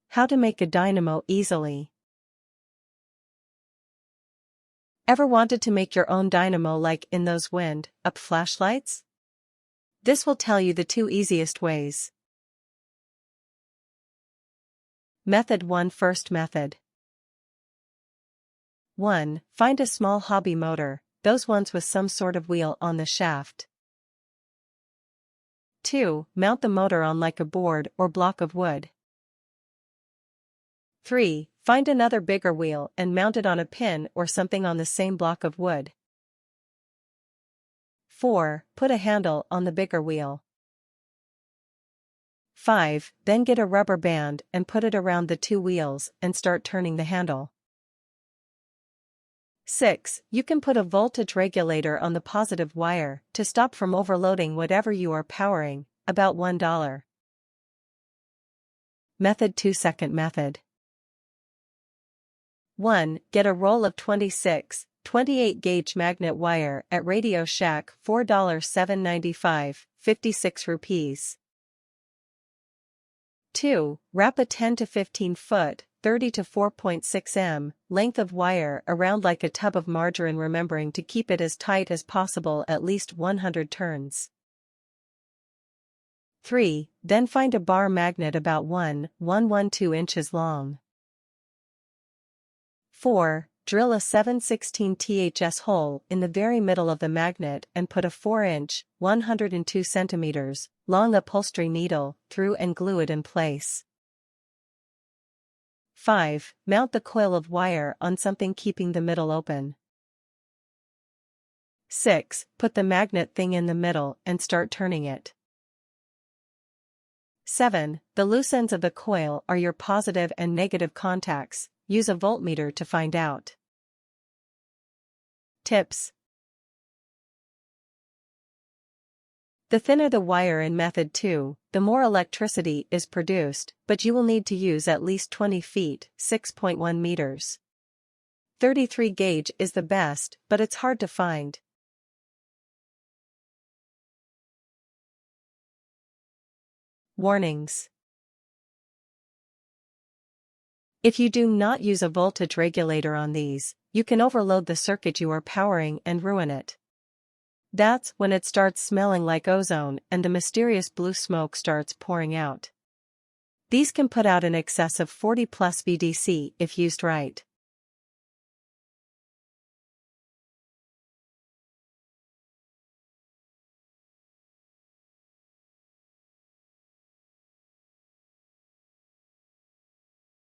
How to make a dynamo easily. Ever wanted to make your own dynamo like in those wind-up flashlights? This will tell you the 2 easiest ways. Method 1. First method. 1. Find a small hobby motor, those ones with some sort of wheel on the shaft. 2. Mount the motor on like a board or block of wood. 3. Find another bigger wheel and mount it on a pin or something on the same block of wood. 4. Put a handle on the bigger wheel. 5. Then get a rubber band and put it around the 2 wheels and start turning the handle. 6. You can put a voltage regulator on the positive wire to stop from overloading whatever you are powering, about $1. Method 2. Second method. 1. Get a roll of 28 gauge magnet wire at Radio Shack, $4 $7.95, 56 rupees. 2. Wrap a 10 to 15 foot, 30 to 4.6 m, length of wire around like a tub of margarine, remembering to keep it as tight as possible, at least 100 turns. 3. Then find a bar magnet about 1.112 inches long. 4. Drill a 7/16 ths hole in the very middle of the magnet and put a 4-inch, 102 centimeters, long upholstery needle through and glue it in place. 5. Mount the coil of wire on something, keeping the middle open. 6. Put the magnet thing in the middle and start turning it. 7. The loose ends of the coil are your positive and negative contacts. Use a voltmeter to find out. Tips. The thinner the wire in method 2, the more electricity is produced, but you will need to use at least 20 feet, 6.1 meters. 33 gauge is the best, but it's hard to find. Warnings. If you do not use a voltage regulator on these, you can overload the circuit you are powering and ruin it. That's when it starts smelling like ozone and the mysterious blue smoke starts pouring out. These can put out in excess of 40 plus VDC if used right.